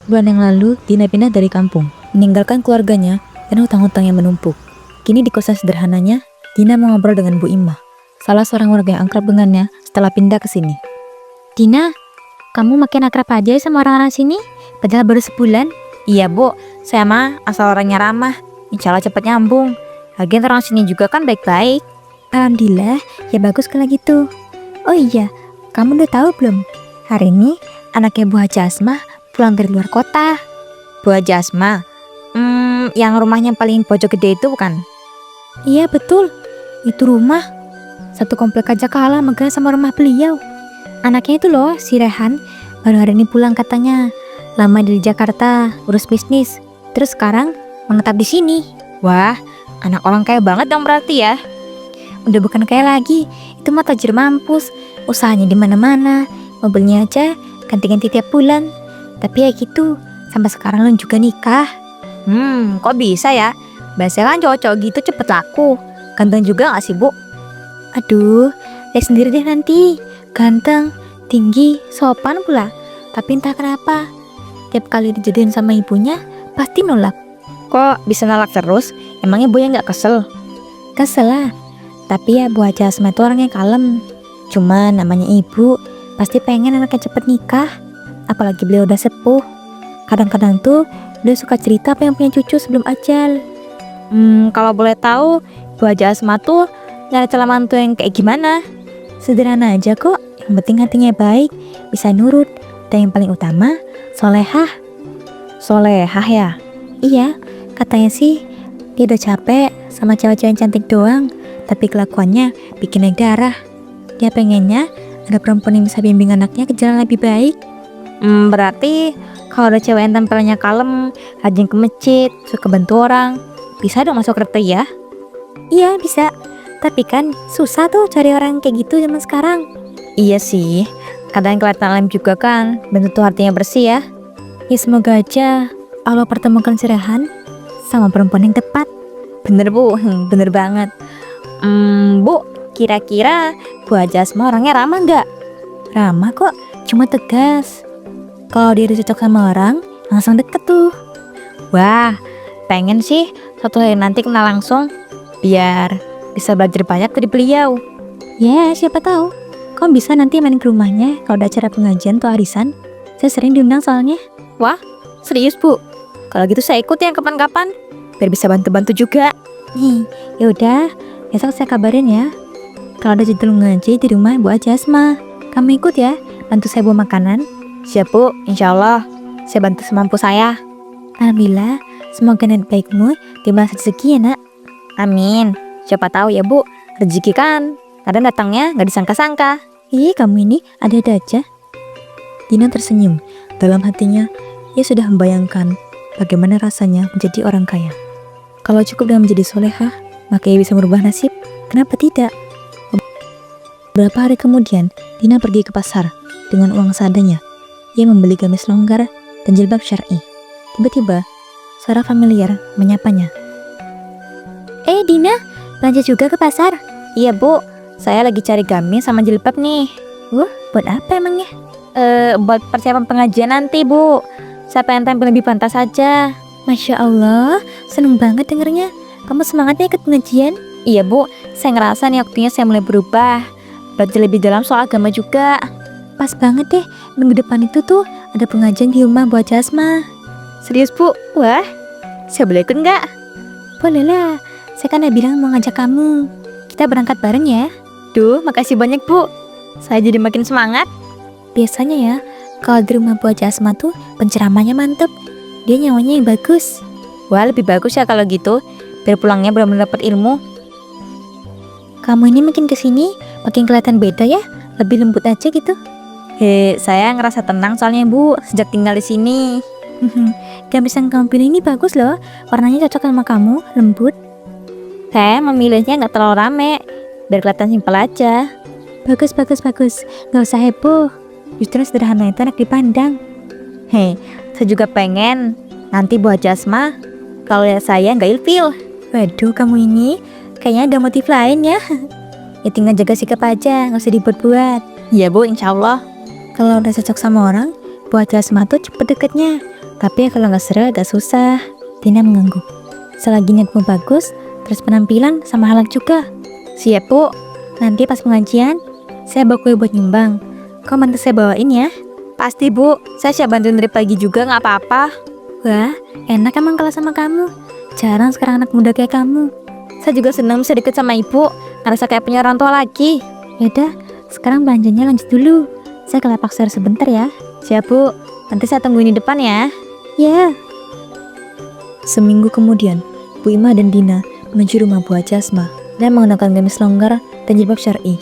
Bulan yang lalu, Dina pindah dari kampung, meninggalkan keluarganya dan hutang-hutang yang menumpuk. Kini di kosan sederhananya, Dina mau ngobrol dengan Bu Imah, salah seorang warga yang akrab dengannya setelah pindah ke sini. Dina, kamu makin akrab aja sama orang-orang sini, padahal baru sebulan. Iya bu, saya mah asal orangnya ramah, insya Allah cepet nyambung. Lagian orang sini juga kan baik-baik. Alhamdulillah, ya bagus kalau gitu. Oh iya, kamu udah tahu belum? Hari ini anaknya Bu Haji Asmah pulang dari luar kota. Bu Haji Asmah, yang rumahnya paling pojok gede itu bukan? Iya betul, itu rumah. Satu komplek aja kalah megah sama rumah beliau. Anaknya itu loh, si Rehan, baru hari ini pulang katanya. Lama di Jakarta, urus bisnis. Terus sekarang menetap di sini. Wah, anak orang kaya banget dong berarti ya. Udah bukan kaya lagi, itu mah tajir mampus. Usahanya di mana-mana, mobilnya aja ganti-ganti tiap bulan. Tapi ya gitu, sampai sekarang lo juga nikah. Kok bisa ya? Biasanya kan cowok-cowok gitu cepet laku. Ganteng juga gak sih bu? Aduh, lihat sendiri deh nanti. Ganteng, tinggi, sopan pula. Tapi entah kenapa, tiap kali dijadiin sama ibunya, pasti nolak. Kok bisa nolak terus? Emangnya bu yang gak kesel? Kesel lah. Tapi ya Bu Haji Asmah itu orangnya kalem. Cuman namanya ibu, pasti pengen anaknya cepet nikah. Apalagi beliau udah sepuh. Kadang-kadang tuh beliau suka cerita apa yang punya cucu sebelum ajal. Kalau boleh tahu, Bu Haji Asmah tuh nyari calon mantu yang kayak gimana? Sederhana aja kok, yang penting hatinya baik, bisa nurut, dan yang paling utama, solehah. Solehah ya? Iya, katanya sih dia udah capek sama cewek-cewek yang cantik doang, tapi kelakuannya bikin naik darah. Dia pengennya ada perempuan yang bisa bimbing anaknya ke jalan lebih baik. Berarti kalau ada cewek yang tampilnya kalem, rajin ke masjid, suka bantu orang, bisa dong masuk kriteria? Iya bisa, tapi kan susah tuh cari orang kayak gitu zaman sekarang. Iya sih, kadang kelihatan alim juga kan, bentuk tuh hatinya bersih ya. Ya semoga aja Allah pertemukan si Rehan sama perempuan yang tepat. Bener bu, bener banget. Bu, kira-kira Bu Haji Asmah orangnya ramah nggak? Ramah kok, cuma tegas. Kalau dia udah cocok sama orang, langsung deket tuh. Wah, pengen sih suatu hari nanti kenal langsung, biar bisa belajar banyak dari beliau. Ya, siapa tahu. Kamu bisa nanti main ke rumahnya kalau ada acara pengajian atau arisan. Saya sering diundang soalnya. Wah, serius bu? Kalau gitu saya ikut ya kapan-kapan, biar bisa bantu-bantu juga. Nih, ya udah, besok saya kabarin ya. Kalau ada jadwal ngaji di rumah Bu Haji Asmah, kamu ikut ya, bantu saya bawa makanan. Siap bu, insya Allah saya bantu semampu saya. Alhamdulillah, semoga niat baikmu dibalas rezeki ya nak. Amin. Siapa tahu ya bu, rezeki kan kadang datangnya nggak disangka-sangka. Ih, kamu ini ada-ada aja. Dina tersenyum. Dalam hatinya, ia sudah membayangkan bagaimana rasanya menjadi orang kaya. Kalau cukup dengan menjadi solehah, maka ia bisa merubah nasib. Kenapa tidak? Beberapa hari kemudian, Dina pergi ke pasar dengan uang seadanya. Ia membeli gamis longgar dan jilbab syar'i. Tiba-tiba, suara familiar menyapanya. Dina, belanja juga ke pasar? Iya bu, saya lagi cari gamis sama jilbab nih. Buat apa emangnya? Buat persiapan pengajian nanti bu. Saya pengen tampil lebih pantas aja. Masya Allah, seneng banget dengernya. Kamu semangatnya ikut pengajian? Iya bu, saya ngerasa nih waktunya saya mulai berubah, belajar lebih dalam soal agama juga. Pas banget deh, minggu depan itu tuh ada pengajian di rumah Bu Haji Asmah. Serius bu? Wah, saya boleh ikut nggak? Boleh lah, saya kan udah bilang mau ngajak kamu. Kita berangkat bareng ya. Duh, makasih banyak bu. Saya jadi makin semangat. Biasanya ya, kalau di rumah Bu Haji Asmah tuh penceramahnya mantep. Dia nyawanya yang bagus. Wah, lebih bagus ya kalau gitu, biar pulangnya benar-benar dapat ilmu. Kamu ini makin kesini, makin kelihatan beda ya, lebih lembut aja gitu. Saya ngerasa tenang soalnya bu, sejak tinggal di sini. Gamis yang kamu pilih ini bagus loh, warnanya cocok sama kamu, lembut. Saya memilihnya nggak terlalu rame, biar kelihatan simpel aja. Bagus, gak usah heboh. Justru sederhana itu enak dipandang. Saya juga pengen nanti Bu Haji Asmah kalau lihat saya nggak ilfil. Waduh, kamu ini kayaknya ada motif lain ya. Ya tinggal jaga sikap aja, gak usah dibuat-buat. Iya bu, insya Allah. Kalau udah cocok sama orang, Bu Haji Asmah tuh cepet deketnya. Tapi kalau nggak seru agak susah. Dina mengangguk. Selagi niatmu bagus, terus penampilan sama halal juga. Siap Bu. Nanti pas pengajian, saya bawa kue buat nyumbang. Kau bantu saya bawain ya. Pasti Bu, saya siap bantuin dari pagi juga nggak apa-apa. Wah, enak emang kalau sama kamu. Jarang sekarang anak muda kayak kamu. Saya juga senang bisa deket sama Ibu, ngerasa kayak punya orang tua lagi. Yaudah, sekarang belanjanya lanjut dulu. Saya ke lapak sayur sebentar ya. Siap Bu, nanti saya tungguin di depan ya. Ya. Seminggu kemudian, Bu Ima dan Dina menuju rumah Bu Haji Asma dan menggunakan gamis longgar dan jilbab syar'i.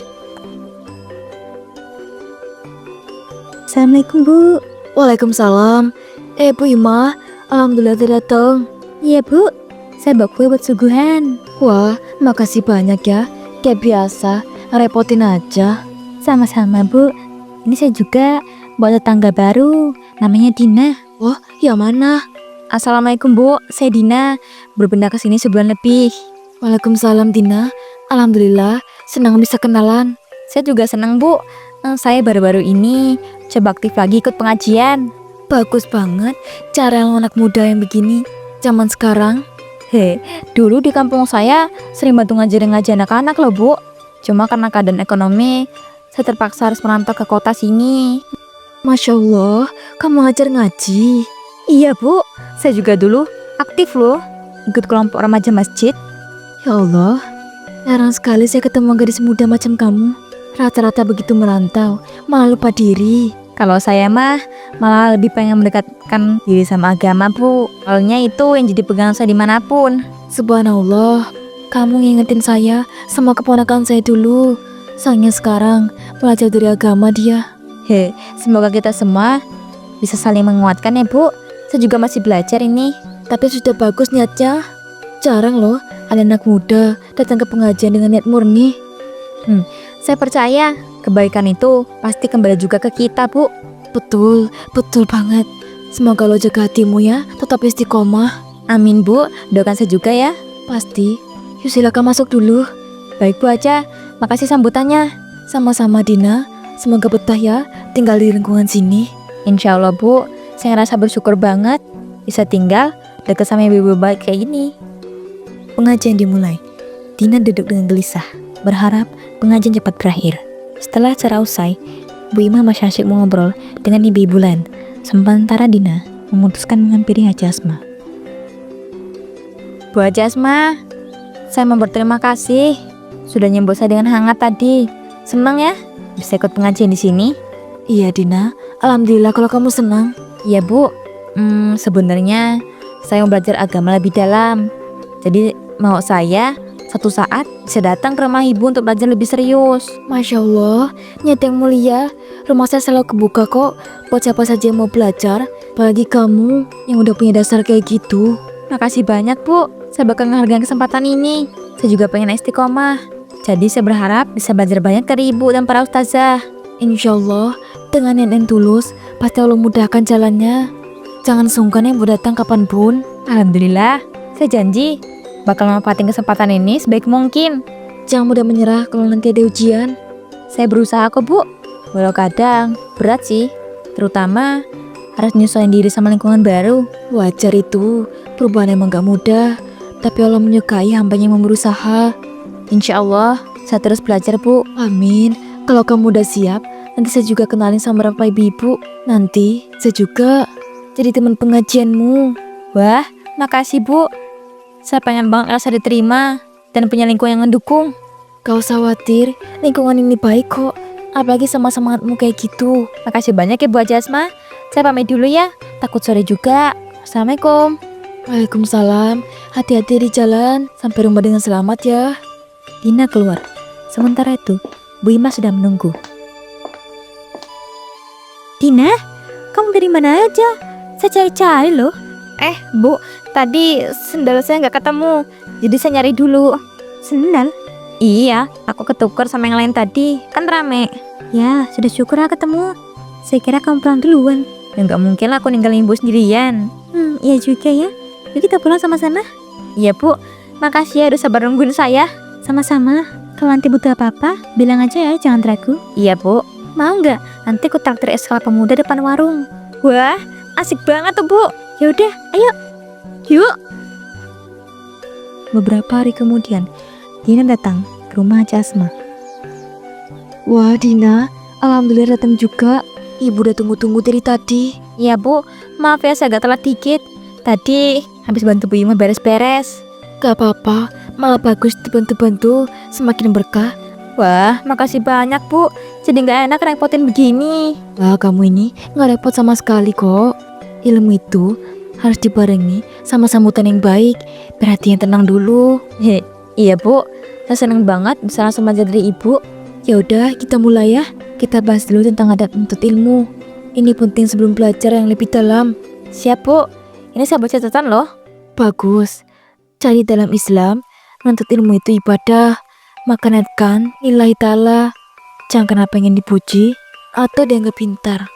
Assalamualaikum Bu. Waalaikumsalam. Bu Ima, alhamdulillah sudah datang. Iya Bu, saya bawa kue buat suguhan. Wah, makasih banyak ya. Kayak biasa, repotin aja. Sama-sama Bu. Ini saya juga buat tetangga baru, namanya Dina. Wah, yang mana? Assalamualaikum Bu, saya Dina, berpindah ke sini sebulan lebih. Waalaikumsalam Dina. Alhamdulillah, senang bisa kenalan. Saya juga senang Bu, saya baru-baru ini coba aktif lagi ikut pengajian. Bagus banget cara anak muda yang begini. Zaman sekarang. Dulu di kampung saya sering bantu ngajar anak-anak loh Bu. Cuma karena keadaan ekonomi, saya terpaksa harus merantau ke kota sini. Masya Allah, kamu ngajar ngaji. Iya Bu, saya juga dulu aktif loh, ikut kelompok remaja masjid. Ya Allah, jarang sekali saya ketemu gadis muda macam kamu. Rata-rata begitu merantau, malah lupa diri. Kalau saya mah malah lebih pengen mendekatkan diri sama agama Bu. Soalnya itu yang jadi pegangan saya dimanapun. Subhanallah, kamu ngingetin saya sama keponakan saya dulu. Sayangnya sekarang belajar dari agama dia. Semoga kita semua bisa saling menguatkan ya Bu. Saya juga masih belajar ini. Tapi sudah bagus niatnya. Jarang loh ada anak muda datang ke pengajian dengan niat murni. Saya percaya kebaikan itu pasti kembali juga ke kita Bu. Betul, betul banget. Semoga lo jaga hatimu ya, tetap istiqomah. Amin Bu, doakan saya juga ya. Pasti. Yuk silakan masuk dulu. Baik Bu Aja, makasih sambutannya. Sama-sama Dina, semoga betah ya tinggal di lingkungan sini. Insya Allah Bu, saya ngerasa bersyukur banget bisa tinggal dekat sama ibu-ibu baik kayak gini. Pengajian dimulai. Dina duduk dengan gelisah, berharap pengajian cepat berakhir. Setelah acara usai, Bu Ima masih asyik mengobrol dengan ibu-ibu lain. Sementara Dina memutuskan menghampiri Haji Asma. Bu Haji Asma, saya mau berterima kasih sudah nyambut saya dengan hangat tadi. Senang ya bisa ikut pengajian di sini. Iya Dina, alhamdulillah kalau kamu senang. Iya Bu, sebenarnya saya mau belajar agama lebih dalam. Jadi mau saya satu saat bisa datang ke rumah ibu untuk belajar lebih serius. Masya Allah, niat yang mulia. Rumah saya selalu kebuka kok buat siapa saja yang mau belajar. Apalagi kamu yang udah punya dasar kayak gitu. Makasih banyak Bu, saya bakal menghargai kesempatan ini. Saya juga pengen istiqomah. Jadi saya berharap bisa belajar banyak dari ibu dan para ustazah. Insya Allah, dengan niat yang tulus, pasti Allah mudahkan jalannya. Jangan sungkan yang mau datang kapanpun. Alhamdulillah, saya janji bakal manfaatin kesempatan ini sebaik mungkin. Jangan mudah menyerah kalau nanti ada ujian. Saya berusaha kok Bu, walau kadang berat sih. Terutama harus nyesuaiin diri sama lingkungan baru. Wajar itu, perubahan emang gak mudah. Tapi Allah menyukai hambanya yang berusaha. Insya Allah, saya terus belajar Bu. Amin. Kalau kamu udah siap, nanti saya juga kenalin sama beberapa ibu-ibu. Nanti saya juga jadi teman pengajianmu. Wah, makasih Bu. Saya pengen banget Elsa diterima dan punya lingkungan yang mendukung. Gak usah khawatir, lingkungan ini baik kok. Apalagi sama semangatmu kayak gitu. Makasih banyak ya Bu Haji Asma. Saya pamit dulu ya, takut sore juga. Assalamualaikum. Waalaikumsalam. Hati-hati di jalan, sampai rumah dengan selamat ya. Dina keluar. Sementara itu, Bu Ima sudah menunggu. Dina, kamu dari mana aja? Saya cari-cari loh. Bu, tadi sendal saya nggak ketemu, jadi saya nyari dulu. Sendal? Iya, aku ketukar sama yang lain tadi, kan rame. Ya, sudah syukur ketemu. Saya kira kamu pulang duluan. Ya nggak mungkin lah aku ninggalin ibu sendirian. Iya juga ya. Yuk kita pulang sama-sama. Iya Bu, makasih ya udah sabar nungguin saya. Sama-sama. Kalau nanti butuh apa-apa, bilang aja ya, jangan ragu. Iya Bu. Mau nggak? Nanti aku traktir es kelapa muda depan warung. Wah, asik banget tuh Bu. Ya udah, ayo. Yuk. Beberapa hari kemudian, Dina datang ke rumah Haji Asma. Wah Dina, alhamdulillah datang juga. Ibu udah tunggu-tunggu dari tadi. Ya Bu, maaf ya saya agak telat dikit. Tadi habis bantu Bu Ima beres-beres. Gak apa-apa, malah bagus dibantu-bantu, semakin berkah. Wah, makasih banyak Bu. Jadi nggak enak repotin begini. Wah kamu ini gak repot sama sekali kok. Ilmu itu harus dibarengi sama sambutan yang baik. Perhatian tenang dulu. Iya Bu, saya seneng banget bisa langsung belajar dari Ibu. Ya udah, kita mulai ya. Kita bahas dulu tentang adab menuntut ilmu. Ini penting sebelum belajar yang lebih dalam. Siap Bu, ini saya baca catatan loh. Bagus. Jadi dalam Islam, menuntut ilmu itu ibadah, makanatkan nilai ta'ala. Jangan karena pengen dipuji atau dianggap pintar.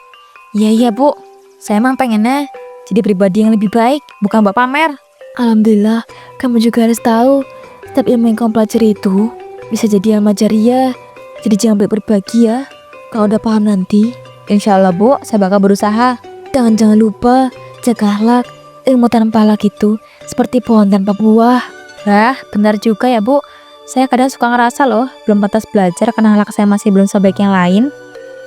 Iya Bu, saya emang pengennya jadi pribadi yang lebih baik, bukan buat pamer. Alhamdulillah, kamu juga harus tahu, setiap ilmu yang kamu pelajari itu bisa jadi amal jariah. Jadi jangan berbagi ya. Kalau udah paham nanti, Insya Allah Bu, saya bakal berusaha. jangan lupa jaga akhlak. Ilmu tanpa akhlak itu seperti pohon tanpa buah. Lah, benar juga ya Bu. Saya kadang suka ngerasa loh, belum pantas belajar karena akhlak saya masih belum sebaik yang lain.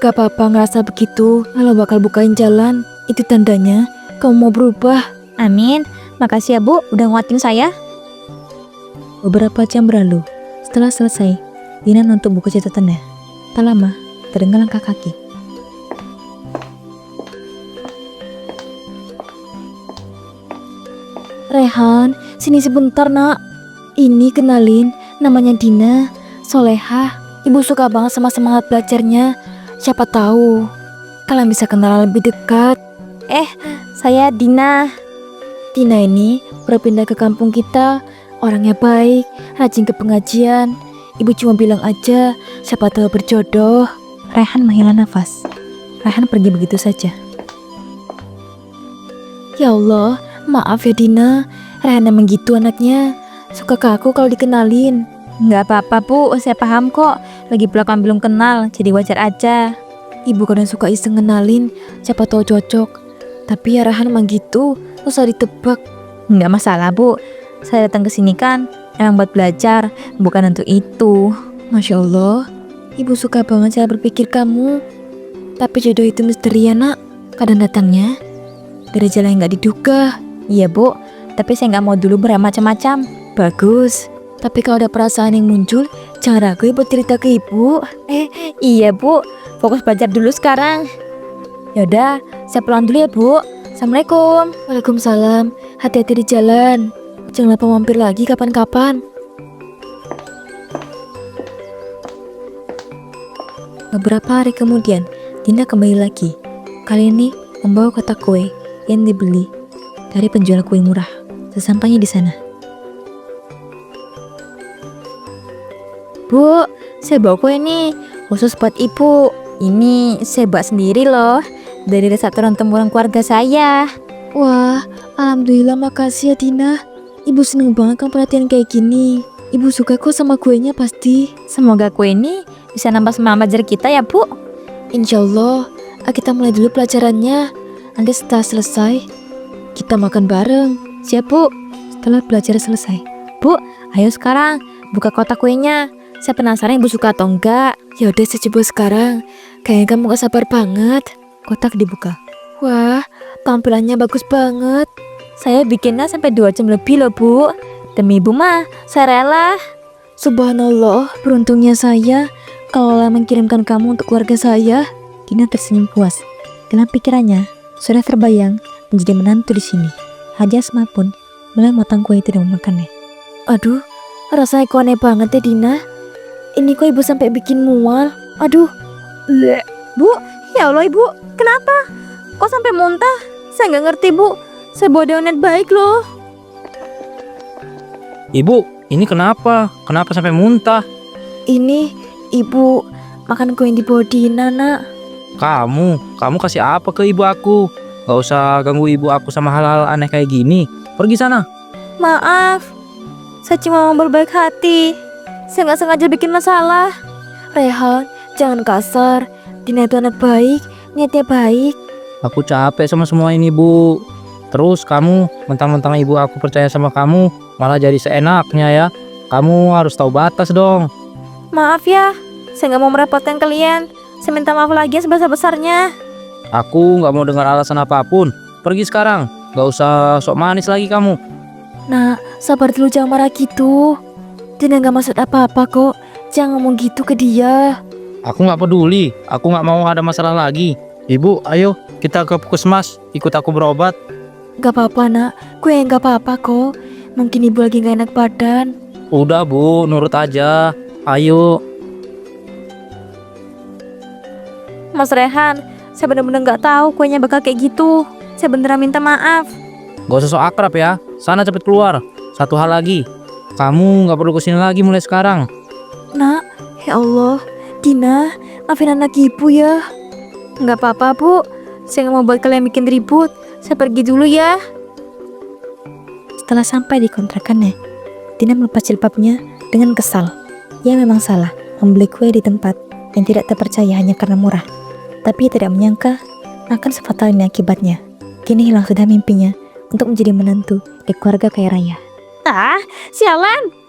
Gak apa-apa ngerasa begitu, Allah bakal bukain jalan. Itu tandanya kamu mau berubah. Amin. Makasih ya Bu, udah nguatin saya. Beberapa jam berlalu. Setelah selesai, Dina menutup buku catatannya. Tak lama, terdengar langkah kaki. Rehan, sini sebentar nak. Ini kenalin, namanya Dina, solehah. Ibu suka banget sama semangat belajarnya. Siapa tahu kalian bisa kenal lebih dekat. Saya Dina. Dina ini baru pindah ke kampung kita. Orangnya baik, rajin ke pengajian. Ibu cuma bilang aja, siapa tahu berjodoh. Rehan menghela nafas. Rehan pergi begitu saja. Ya Allah, maaf ya Dina. Rehan emang gitu anaknya. Suka kaku kalau dikenalin. Nggak apa-apa Bu, saya paham kok. Lagi pula kan belum kenal, jadi wajar aja. Ibu kadang suka iseng ngenalin, siapa tahu cocok. Tapi ya Rehan emang gitu, susah ditebak. Nggak masalah Bu, saya datang ke sini kan emang buat belajar, bukan untuk itu. Masya Allah, ibu suka banget cara berpikir kamu. Tapi jodoh itu misteri ya nak. Kadang datangnya dari jalan yang gak diduga. Iya Bu, tapi saya nggak mau dulu bermacam-macam. Bagus, tapi kalau ada perasaan yang muncul, jangan ragu ya buat cerita ke ibu. Iya Bu, fokus belajar dulu sekarang. Yaudah, saya pulang dulu ya Bu. Assalamualaikum. Waalaikumsalam, hati-hati di jalan. Jangan lupa mampir lagi kapan-kapan. Beberapa hari kemudian, Dina kembali lagi. Kali ini membawa kotak kue yang dibeli dari penjual kue murah. Sesampainya di sana, Bu, saya bawa kue nih, khusus buat Ibu. Ini saya buat sendiri loh, dari resep turun temurun keluarga saya. Wah, alhamdulillah makasih ya Dina. Ibu seneng banget kamu perhatian kayak gini. Ibu suka kok sama kuenya pasti. Semoga kue ini bisa nambah semangat belajar kita ya Bu. Insya Allah, kita mulai dulu pelajarannya. Nanti setelah selesai, kita makan bareng. Siap Bu. setelah belajar selesai, Bu, ayo sekarang buka kotak kuenya. Saya penasaran Ibu suka atau enggak. Ya udah saya coba sekarang. Kayaknya kamu gak sabar banget. kotak dibuka. Wah, tampilannya bagus banget. Saya bikinnya sampai 2 jam lebih loh Bu. Demi Ibu mah, saya rela. Subhanallah, beruntungnya saya kalau mengirimkan kamu untuk keluarga saya. Dina tersenyum puas. Dalam pikirannya, sudah terbayang menjadi menantu di sini. Haji Asma pun mulai motong kue itu dan memakannya. Aduh, rasanya kok aneh banget ya Dina. Ini kok ibu sampai bikin mual. Aduh, bleh. Bu, ya Allah Ibu, kenapa? Kok sampai muntah? Saya nggak ngerti Bu. Saya bawa deonet baik loh. Ibu, ini kenapa? Kenapa sampai muntah? Ini ibu makan kue yang dibawa Dina nak. Kamu kasih apa ke ibu aku? Gak usah ganggu ibu aku sama hal-hal aneh kayak gini. Pergi sana. Maaf, saya cuma mau berbaik hati. Saya nggak sengaja bikin masalah. Rehan, jangan kasar. Dina itu anak baik, niatnya baik. Aku capek sama semua ini, Bu. Terus kamu mentang-mentang ibu aku percaya sama kamu, malah jadi seenaknya ya. Kamu harus tahu batas dong. Maaf ya, saya nggak mau merepotkan kalian. Saya minta maaf lagi yang sebesar-besarnya. Aku nggak mau dengar alasan apapun. Pergi sekarang. Gak usah sok manis lagi kamu. Nak, sabar dulu, jangan marah gitu. Dina gak maksud apa-apa kok. Jangan ngomong gitu ke dia. Aku nggak peduli. Aku nggak mau ada masalah lagi. Ibu, ayo kita ke puskesmas. Ikut aku berobat. Gak apa-apa nak, gue yang gak apa-apa kok. Mungkin ibu lagi gak enak badan. Udah Bu, nurut aja. Ayo. Mas Rehan, saya bener-bener nggak tahu kuenya bakal kayak gitu. Saya beneran minta maaf. Gak usah sok akrab ya. Sana cepet keluar. Satu hal lagi. Kamu nggak perlu kesini lagi mulai sekarang. Nak, ya Allah, Dina, maafin anak ibu ya. Nggak apa-apa bu, saya nggak mau buat kalian bikin ribut. Saya pergi dulu ya. Setelah sampai di kontrakannya, Dina melepas jilbabnya dengan kesal. Ia memang salah membeli kue di tempat yang tidak terpercaya hanya karena murah. Tapi ia tidak menyangka akan sefatal ini akibatnya. Kini hilang sudah mimpinya untuk menjadi menantu di keluarga kaya raya. Ah, sialan.